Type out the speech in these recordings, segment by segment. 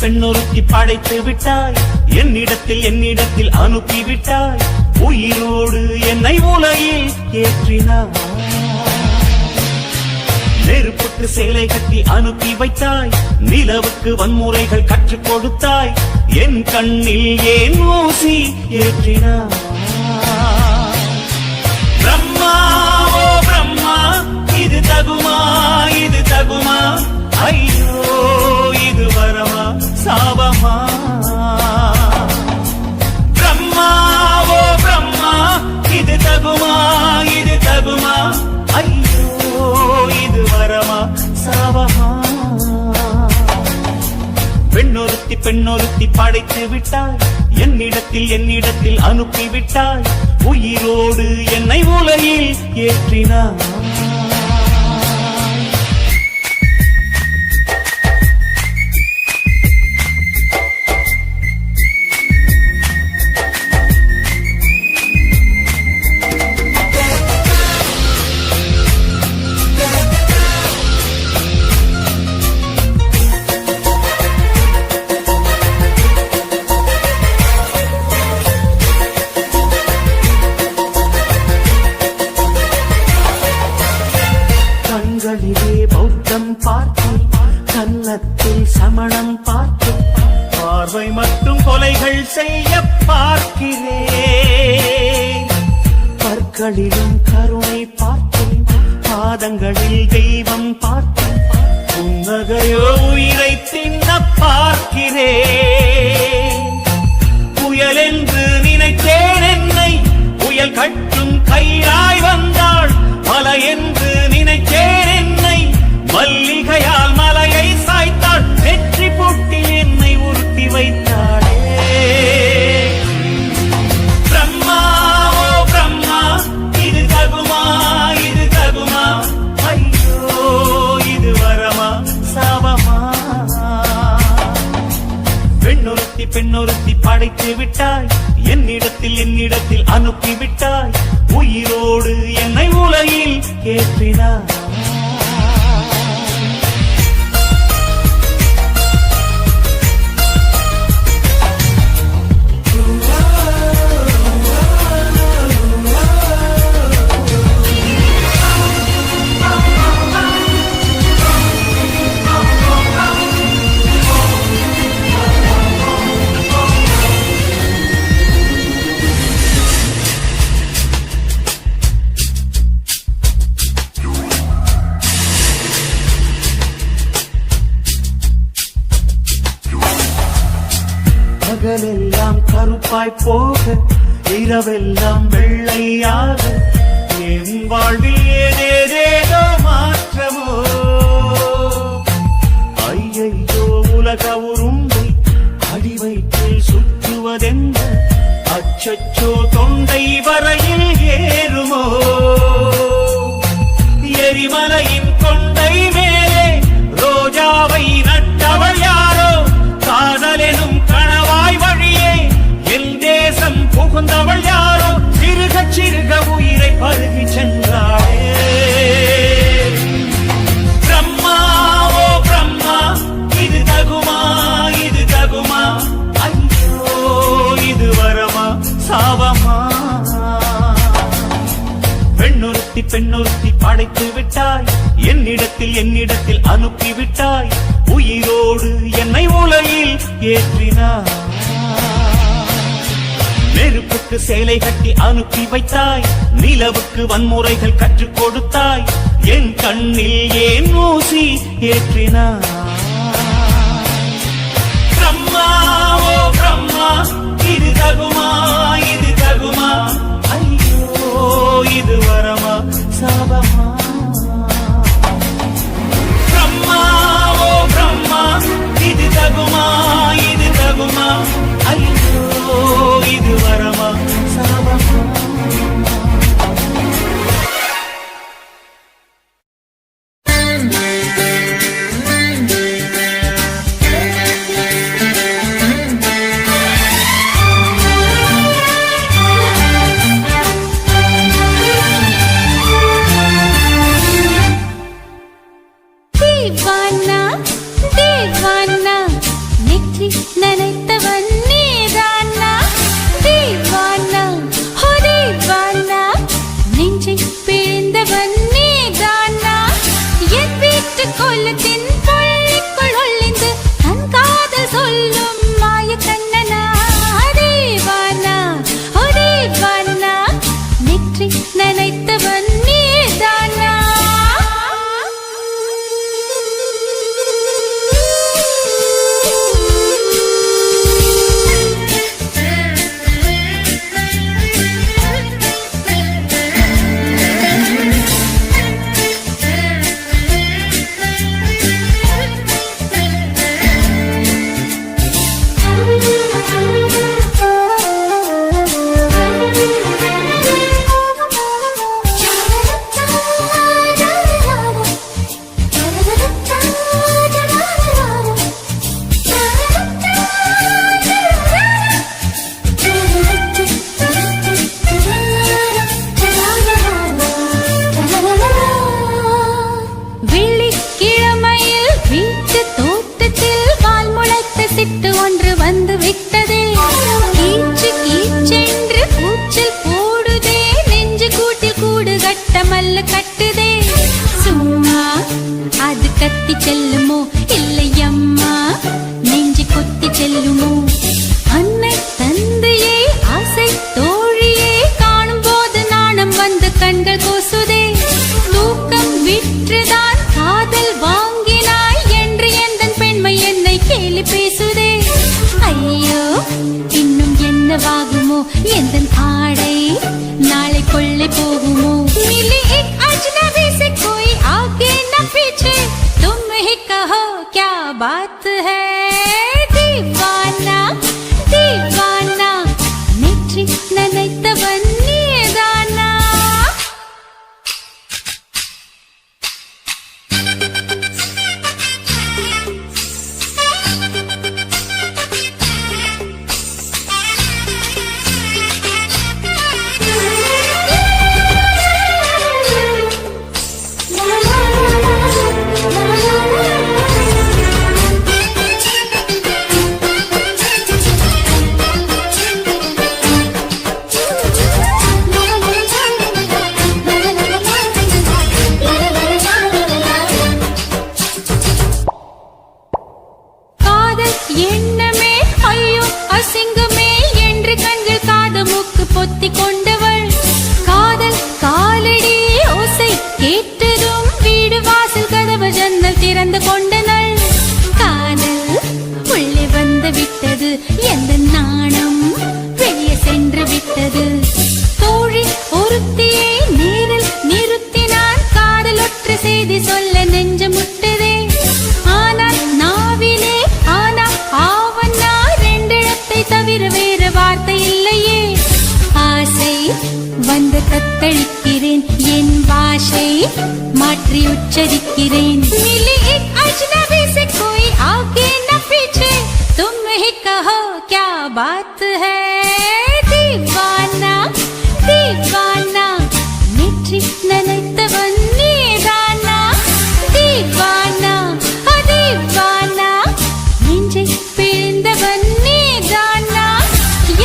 பெண்ணொருத்தி படைத்து விட்டாய், என்னிடத்தில் அனுப்பிவிட்டாய், உயிரோடு என்னை உலகில் ஏற்றினாய். நெருப்புக்கு சேலை கட்டி அனுப்பி வைத்தாய், நிலவுக்கு வன்முறைகள் கற்றுக் கொடுத்தாய், என் கண்ணில் ஏன் ஊசி ஏற்றினாய். பிரம்மா ஓ பிரம்மா, இது தகுமா இது தகுமா, ஐயோ இது வரமா சாபமா. பிரம்மா ஓ பிரம்மா, இது தகுமா இது தகுமா, ஐயோ இது வரமா சாபமா. பெண்ணொருத்தி படைத்து விட்டாய், என்னிடத்தில் அனுப்பிவிட்டாய், உயிரோடு என்னை உலகில் ஏற்றினாய். கண்களிலே பௌத்தம் பார்த்தேன், கன்னத்தில் சமணம் பார்த்தேன், பார்வை மட்டும் கொலைகள் செய்ய பார்க்கிறேன். பற்களிலும் கருணை பார்த்தேன், பாதங்களில் தெய்வம் பார்த்தேன், புன்னகையோ உயிரை தின்ன பார்க்கிறேன். புயல் என்று நினைத்தேன் என்னை, புயல் கட்டும் கையாய் வந்தாள், மலை என்று நினைத்தேன் என்னை, மல்லிகையால் மலையை சாய்த்தாள், வெற்றி போட்டில் என்னை உருட்டி வைத்தாளே. பிரம்மா ஓ பிரம்மா, இது தகுமா இது தகுமா, ஐயோ இது வரமா சாபமா. பெண்ணொருத்தி படைத்து விட்டாய், என்னிடத்தில் அனுப்பிவிட்டாய், உயிரோடு என்னை உலகில் ஏற்றினாய். பகலெல்லாம் கருப்பாய் போக, இரவெல்லாம் வெள்ளையாக, என் வாழ்வில் ஏதேதோ மாற்றமோ. ஐயையோ உலக உருண்டை அடிவயிற்றில் சுற்றுவதென்ற, அச்சச்சோ தொண்டை வரையில் ஏறுமோ. எரிமலையின் கொண்டை மேலே ரோஜாவை நட்டவள் யாரோ, காதலெனும் கணவாய் வழியே என் தேசம் புகுந்தவள் யாரோ, சிறுக சிறுக உயிரை பருகி சென்றாளே. பிரம்மா ஓ பிரம்மா, இது தகுமா இது தகுமா, ஐயோ இது வரமா சாபமா. பெண்ணொருத்தி படைத்து விட்டாய், என்னிடத்தில் அனுப்பிவிட்டாய், உயிரோடு என்னை உலகில் ஏற்றினாய். நெருப்புக்கு சேலை கட்டி அனுப்பி வைத்தாய், நிலவுக்கு வன்முறைகள் கற்றுக் கொடுத்தாய், என் கண்ணில் ஏன் ஊசி ஏற்றினாய். பிரம்மா ஓ பிரம்மா, இது தகுமா இது தகுமா, ஐயோ இது வரமா சாபமா. பிரம்மா ஓ பிரம்மா, இது தகுமா இது தகுமா, ஐயோ இது வரமா சாபமா. தத்தளிக்கிறேன் என் பாஷை மாற்றி உச்சரிக்கிறேன் मिली एक अजनबी से कोई आगे न पीछे तुम ही कहो क्या बात है दीवाना दीवाना नेற்றி நினைத்தவன் நீதானா दीवाना दीवाना நெஞ்சை பிழிந்தவன் நீதானா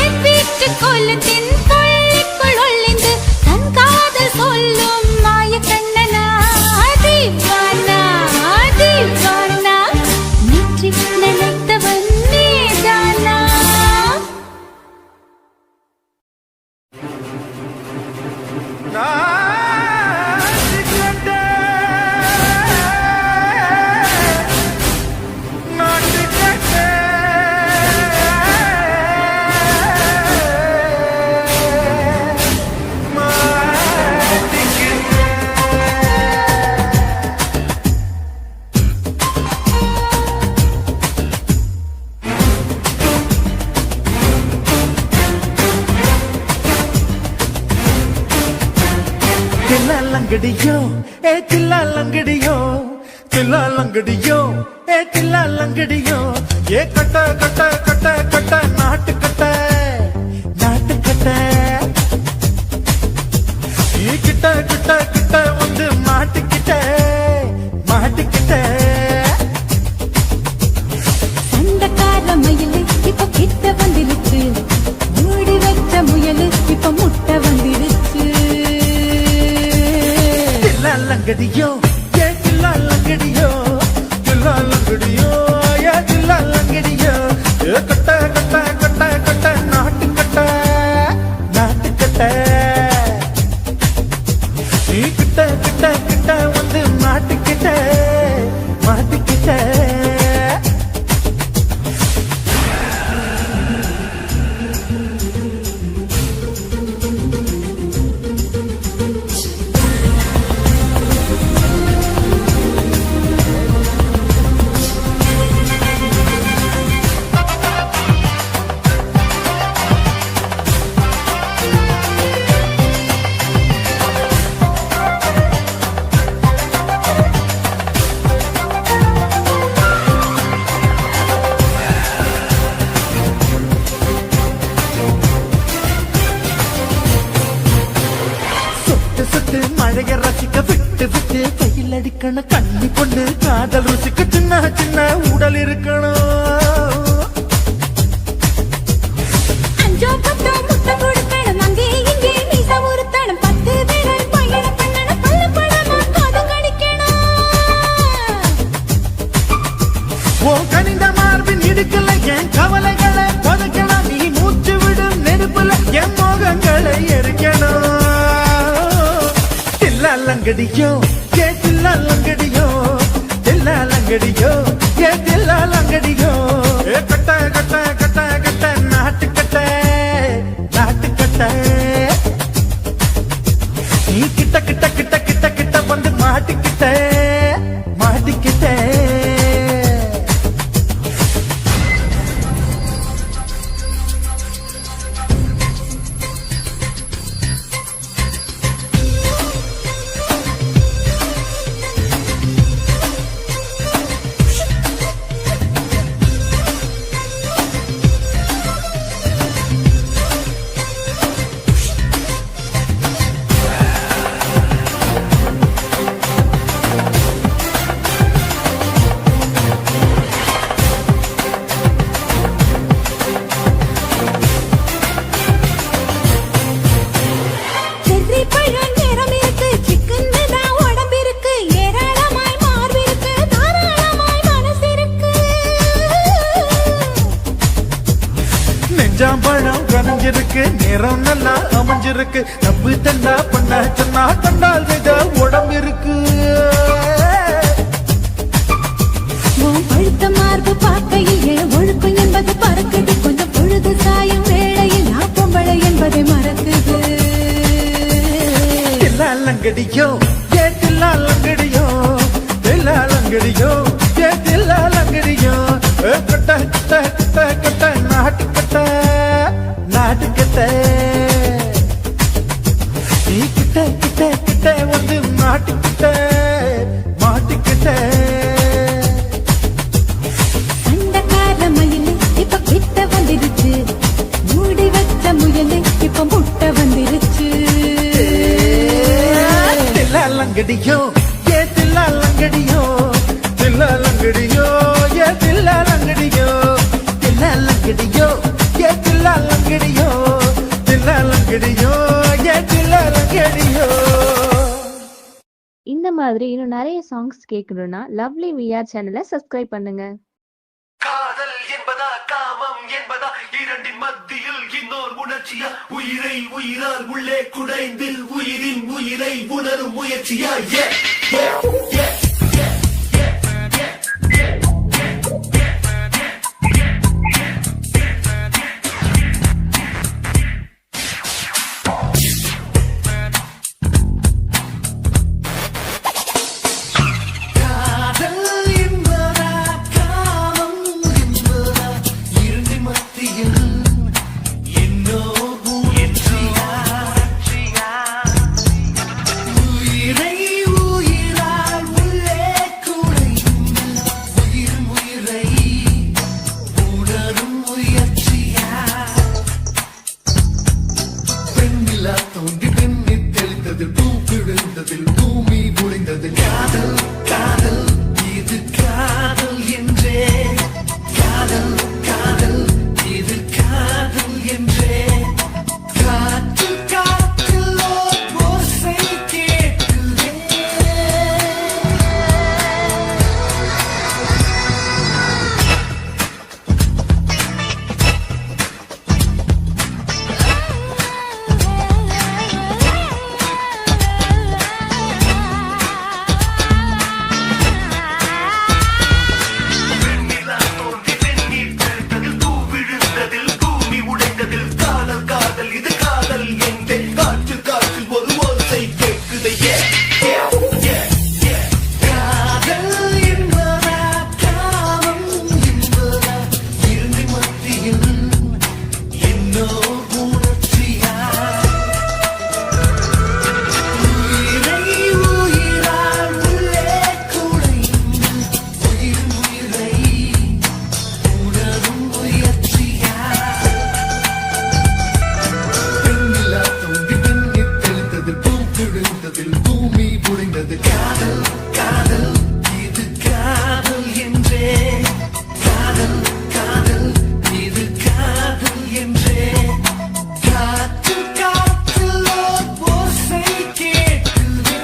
என் வீட்டு கோலத்தின் கொள்ளைக்குள் ஒளிந்து தன் காதல் சொல்லும் மாய கண்ணனா दीवाना दीवाना நெற்றி நினைத்தவன் நீதானா லங்கடியோ ஏ தில்லா லங்கடியோ தில்லா லங்கடியோ ஏ தில்லா லங்கடியோ ஏ கட்ட கட்ட கட்ட கட்ட நாட்டு கட்ட நாட்டு கட்ட நீ கிட்ட கிட்ட கிட்ட வந்து மாட்டிக்கிட்ட மாட்டிக்கிட்ட சண்டக்கார மயிலு இப்ப கிட்ட வந்துருச்சு மூடி வச்ச முயலு இப்ப முட்டை வந்துருச்சு லங்கடியோ ஏ தில்லா லங்கடியோ தில்லா லங்கடியோ ஏ தில்லா லங்கடியோ ஏ கட்ட கட்ட கட்ட கட்ட நாட்டு கட்ட நாட்டு கட்ட நீ கிட்ட கிட்ட கிட்ட வந்து மாட்டிக்கிட்ட மாட்டிக்கிட்ட மழைய ரசிக்க விட்டு விட்டு கையில் அடிக்கணும் கண்ணி கொண்டு காதல் ருசிக்க சின்ன சின்ன உடல் இருக்கணும் அஞ்சோ பத்தோ முட்டை கொடுக்கணும் அங்கே இங்கே மீச உறுத்தணும் 10 பேரை பயணம் பண்ணணும் பல்ல பழமா காது கடிக்கணும் ஓ கனிந்த மார்பின் இடுக்கல என் கவலைகளை பதுக்கலாம் நீ மூச்சு விடும் நெருப்புல என் மோகங்களை எரிக்கணும் லங்கடியோ ஏ தில்லா லங்கடியோ தில்லா லங்கடியோ ஏ தில்லா லங்கடியோ ஏ கட்ட கட்ட கட்ட கட்ட நாட்டு கட்ட நாட்டு கட்ட நீ கிட்ட கிட்ட கிட்ட கிட்ட கிட்ட வந்து மாட்டிக்கிட்ட மாட்டிக்கிட்ட நெஞ்சாம்பழம் கனிஞ்சிருக்கு நேரம் நல்லா அமைஞ்சிருக்கு தப்பு தண்டா பண்ண சொன்னா கண்டால் செய்த உடம்பு இருக்கு பழுத்த மார்பு பார்க்கையில் ஒழுக்கம் என்பது பறக்குது கொஞ்சம் பொழுது சாயும் வேளையில் நான் பொம்பளை என்பதை மறக்குது தில்லா லங்கடியோ ஏ தில்லா லங்கடியோ தில்லா லங்கடியோ ஏ தில்லா லங்கடியோ கட்ட கட்ட கட்ட கட்ட நாட்டு கட்ட நாட்டு கட்ட நீ கிட்ட கிட்ட கிட்ட வந்து மாட்டிக்கிட்ட மாட்டிக்கிட்ட அண்டக்கார மயிலே இப்ப கிட்ட வந்துருச்சு, மூடி வச்ச முயலே இப்ப முட்டை வந்துருச்சு. தில்லாலங்கடியோ ஏ தில்லாலங்கடியோ தில்லாலங்கடியோ ஏ தில்லாலங்கடியோ தில்லாலங்கடியோ ஏ தில்லாலங்கடியோ தில்லாலங்கடியோ ஏ தில்லாலங்கடியோ. இந்த மாதிரி இன்னும் நிறைய சாங்ஸ் கேட்கணும்னா லவ்லி விஆர் சேனலை சப்ஸ்கிரைப் பண்ணுங்க. காதல் என்பதா காமம் என்பதா இரண்டின் மத்தியில் இன்னொரு உணர்ச்சியா உயிரை உயிரால் உள்ளே குடைந்து உயிரின் உயிரை உணரும் முயற்சியா தோன்றி பெண்ணில் தெளிந்ததில் பூ விழுந்ததில் பூமி முடிந்ததில் காதல் காதல் இது காதல் என்றே காதல் காதல் இது காதல் என்றே காற்று காற்றில் ஓசை கேட்குதே. பூமி புரிந்தது காதல் காதல் இது காதல் என்றே காதல் காதல் இது காதல் என்றே காற்று காற்றில் ஓசை கேட்குதே.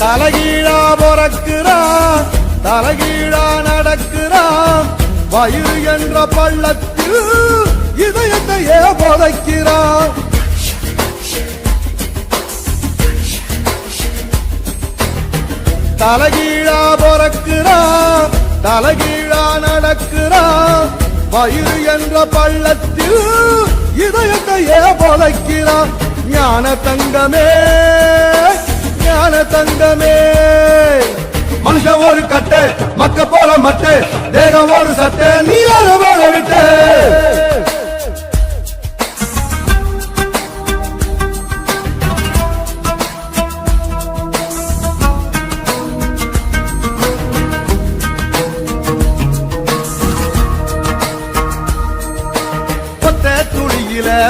தலைகீழா பொறக்கிறான் தலைகீழா நடக்கிறான் வயிறு என்ற பள்ளத்தில் இதயத்தையே புதைக்கிறான். தலைகீழா பொறக்கிறான் தலைகீழா நடக்கிறான் வயிறு என்ற பள்ளத்தில் இதயத்தையே புதைக்கிறான். ஞான தங்கமே ஞான தங்கமே மனுஷன் ஒரு கட்டு மக்க போல மட்டு தேகம் ஒரு சட்டை நீ போல விட்டு.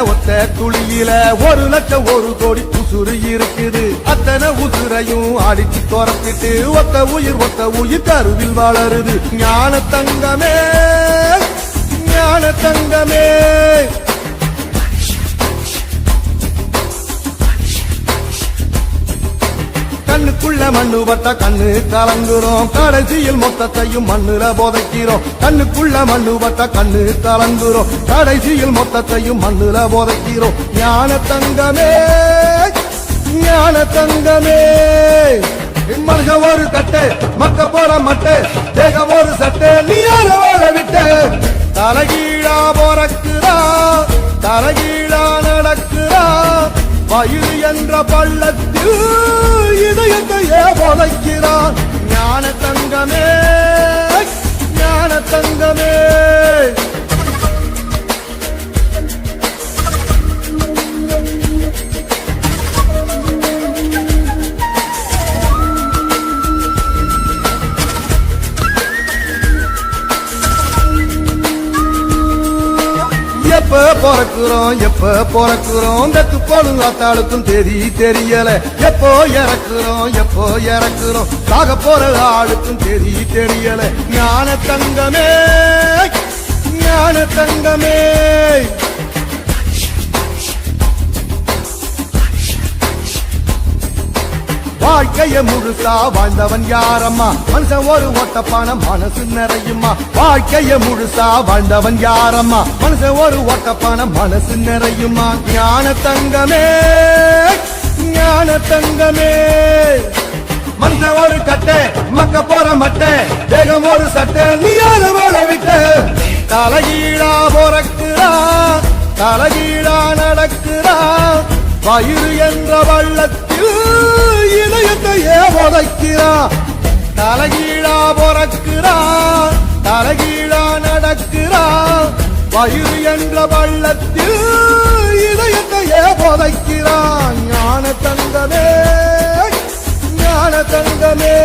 ஒத்த துளியில 1 லட்சம் 1 கோடி உசுறு இருக்குது. அத்தனை உசுரையும் அடிச்சு துரத்திட்டு ஒத்த உயிர் கருவில் வளருது. ஞான தங்கமே ஞான தங்கமே மண்ணு பட்ட கண்ணு கலங்குறோம் கடைசியில் மொத்தத்தையும் மண்ணுல புதைக்கிறோம் கண்ணுக்குள்ள மண்ணு பட்ட கண்ணு கலங்குறோம் கடைசியில் மொத்தத்தையும் மண்ணுல புதைக்கிறோம் ஞான தங்கமே ஞான தங்கமே மனுஷ ஒரு கட்டு மக்க போற மட்டு தேக ஒரு சட்டு நீ யார வாழ விட்டு தலகீழா போறக்குறா தலகீழா நடக்குறா வயிறு என்ற பள்ளத்தில் இதயத்தையே புதைக்கிறான் ஞான தங்கமே ஞான தங்கமே எப்ப பிறக்குறோம் தத்து போடும் ஆத்தாளுக்கும் தெரியல எப்போ இறக்குறோம் சாக போற ஆளுக்கும் தெரியல ஞான தங்கமே ஞான தங்கமே வாழ்க்கைய முழுசா வாழ்ந்தவன் யாரம்மா மனுஷன் ஒரு ஓட்டப்பான மனசு நிறையுமா வாழ்க்கைய முழுசா வாழ்ந்தவன் யாரம்மா மனுஷன் ஒரு ஓட்டப்பான மனசு நிறையுமா ஞான தங்கமே ஞான தங்கமே மனுஷன் ஒரு கட்டை மக்க போற மட்டை தேகம் ஒரு சட்டை நீ யார வாழ விட்ட தலைகீழா போறக்குறா தலைகீழா நடக்குறா வயிறு என்ற வள்ளத்தில் இதயத்தையே புதைக்கிறா தலைகீழா பிறக்கிறா தலைகீழா நடக்கிறா வயிறு என்ற வள்ளத்தில் இதயத்தையே புதைக்கிறா ஞான தங்கமே ஞான தங்கமே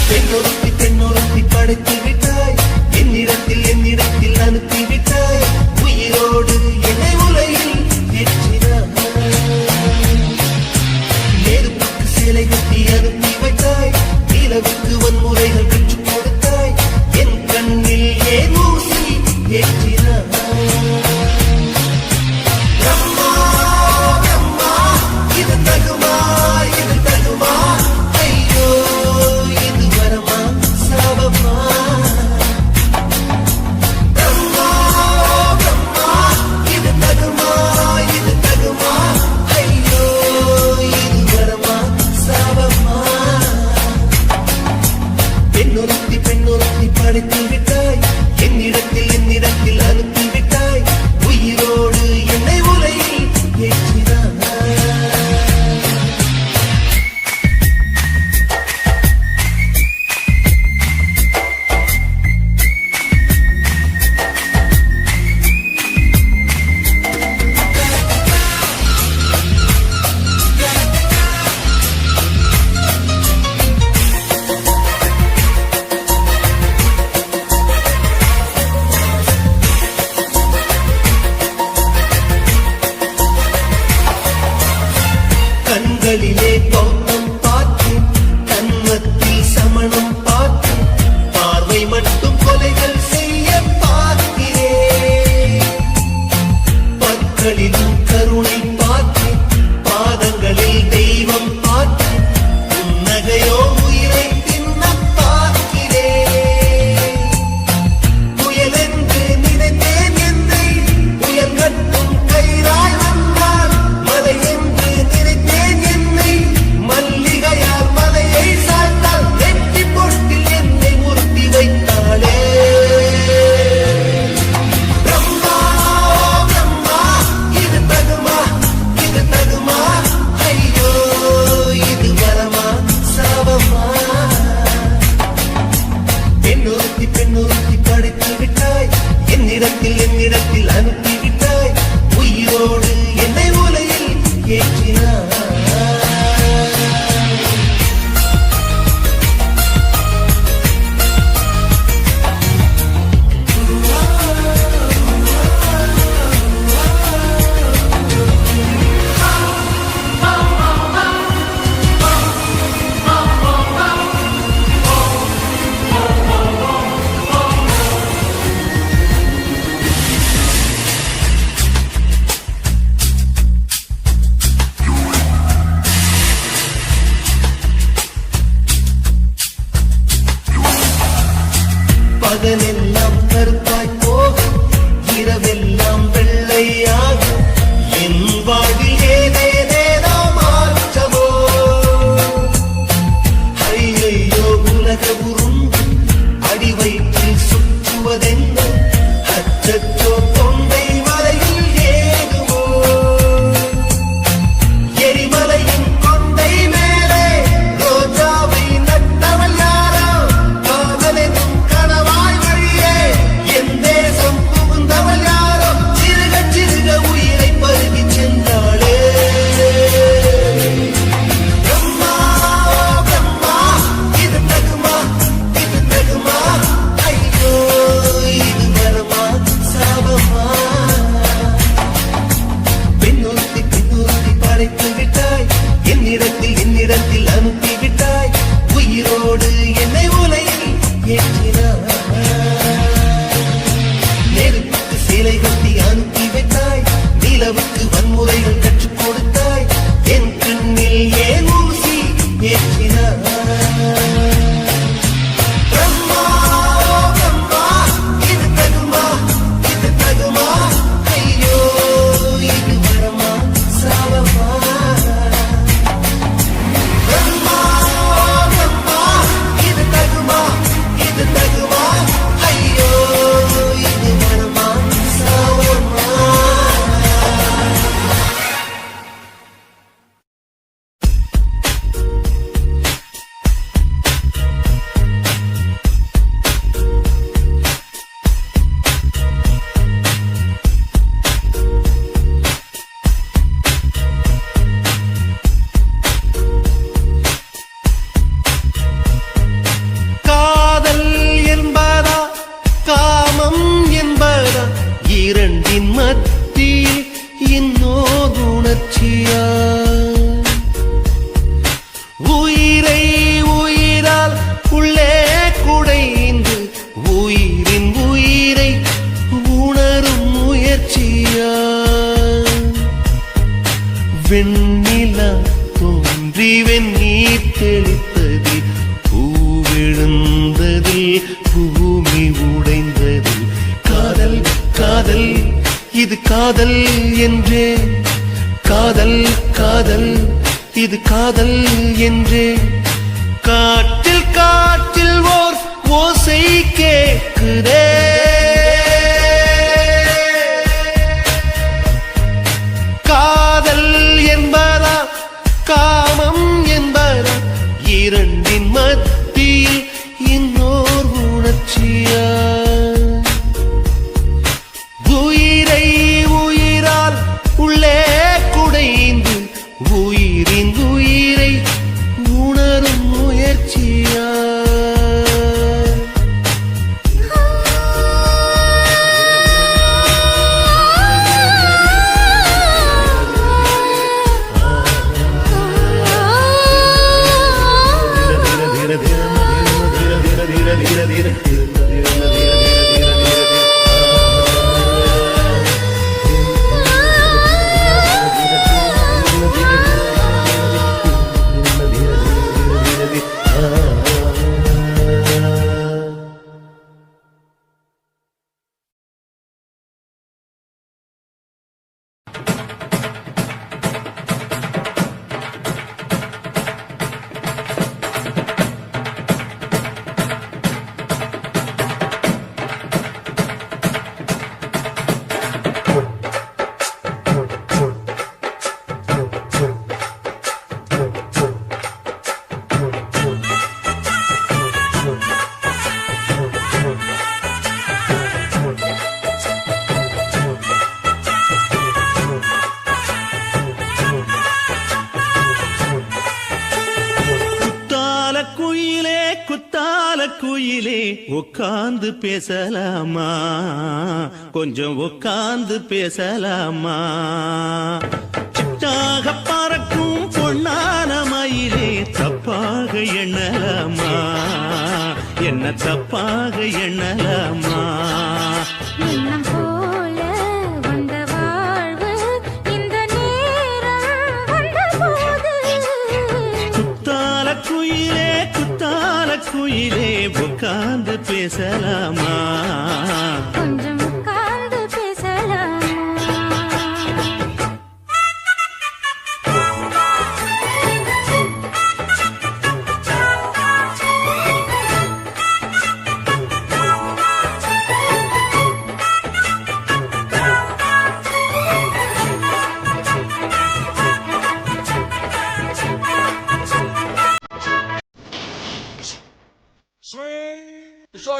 பெண்ணொருத்தி படைத்து விட்டாய் என்னிடத்தில் அனுப்பி விட்டாய் உயிரோடு என்னை உலகில் ஏற்றினாய் நெருப்புக்கு சிலை கட்டி அனுப்பி வைத்தாய் நிலவுக்கு வன்முறைகள் பெற்றுக் கொடுத்தாய் என் கண்ணில் ஏன் ஊசி ஏற்றினாய் பிரம்மா பிரம்மா இது தகுமா ஐயோ இது வரமா சாபமா பிரம்மா பிரம்மா இது தகுமா ஐயோ இது வரமா சாபமா பெண்ணொருத்தி படைத்து விட்டாய் என்னிடத்தில் அனுப்பி விட்டாய் உயிரோடு என்னை உலகில் ஏற்றினாய் கண்களிலே கௌதம் பார்த்தேன் கண்ணத்தில் சமணம் பார்த்தேன் பார்வை மட்டும் கொலைகள் செய்ய பார்க்கிறேன் பற்களிலும் கருணை பார்த்தேன் பாதங்களில் தெய்வம் பார்த்தேன் புன்னகையோ உயிரை தின்ன பார்க்கிறேன் புயலென்று நினைத்தேன் என்னை புயல் கட்டும் கயிறாய் வந்தால் மலை என்று நினைத்தேன் எல்லாம் வெள்ளையாகும் என் வாழ்வில் ஏதேதேதோ மாற்றமோ ஐயையோ உலக உருண்டு அடி வயிற்றில் சுற்றுவதென்ன அச்சச்சோ தொண்டை மலையில் ஏகுமோ எரிமலையின் கொண்டை மேலே ரோஜாவை நட்டவள் யாரோ காதலெனும் கணவாய் வழியே என் தேசம் புகுந்தவள் யாரோ சிறுக சிறுக உயிரை பருகி சென்றாளே பிரம்மா பிரம்மா இது தகுமா ஐயோ இது வரமா சாபமா பெண்ணொருத்தி படைத்து விட்டாய் என்னிடத்தில் அனுப்பி விட்டாய் உயிரோடு என்னை உலையில் ஏற்றினாய் நெருப்புக்கு சேலை கட்டி அனுப்பி வைத்தாய் நிலவுக்கு வன்முறைகள் கற்றுக் கொடுத்தாய் என் கண்ணில் ஏன் ஊசி ஏற்றினாய் பிரம்மா பிரம்மா இது தகுமா ஐயோ இது வரமா சாபமா பிரம்மா பிரம்மா இது தகுமா ஐயோ இது வரமா சாபமா காதல் என்பதா காமம் என்பதா இரண்டின் மத்தியில் இன்னோர் உணர்ச்சியா உயிரை உயிரால் உள்ளே குடைந்து உயிரின் உயிரை உணரும் முயற்சியா வெண்ணிலா தோன்றி வெந்நீர் தெளித்ததில் பூவிழுந்ததில் பூமி உடைந்ததில் காதல் காதல் இது காதல் என்றே காதல் காதல் இது காதல் என்றே காற்றில் ஓர் ஓசை கேட்குதே காதல் என்பதா காமம் என்பதா இரண்டின் மத்தியில் இன்னோர் உணர்ச்சியா உயிரை உயிரால் உள்ளே குடைந்து உயிரின் உயிரை உணரும் முயற்சியா குயிலே உட்கார்ந்து பேசலாமா கொஞ்சம் உட்கார்ந்து பேசலாமா சிட்டாக பறக்கும் பொன்னான மயிலே தப்பாக எண்ணலாமா என்ன தப்பாக எண்ணலாமா எண்ணம் போல வந்த வாழ்வு இந்த நேரம் வந்தபோது குத்தால குயிலே உட்கார்ந்து பேசலாமா கொஞ்சம் உட்கார்ந்து பேசலாமா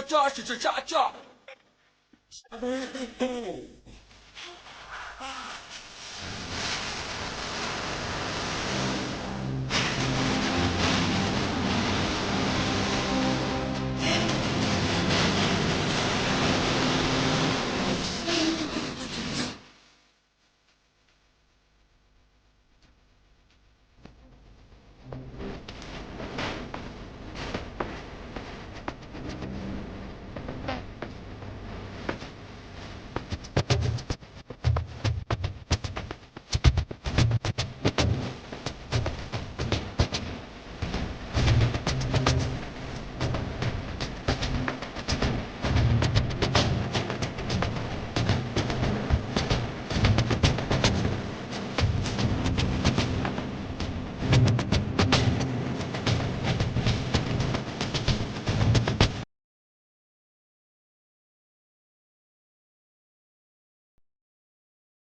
cha cha cha cha cha.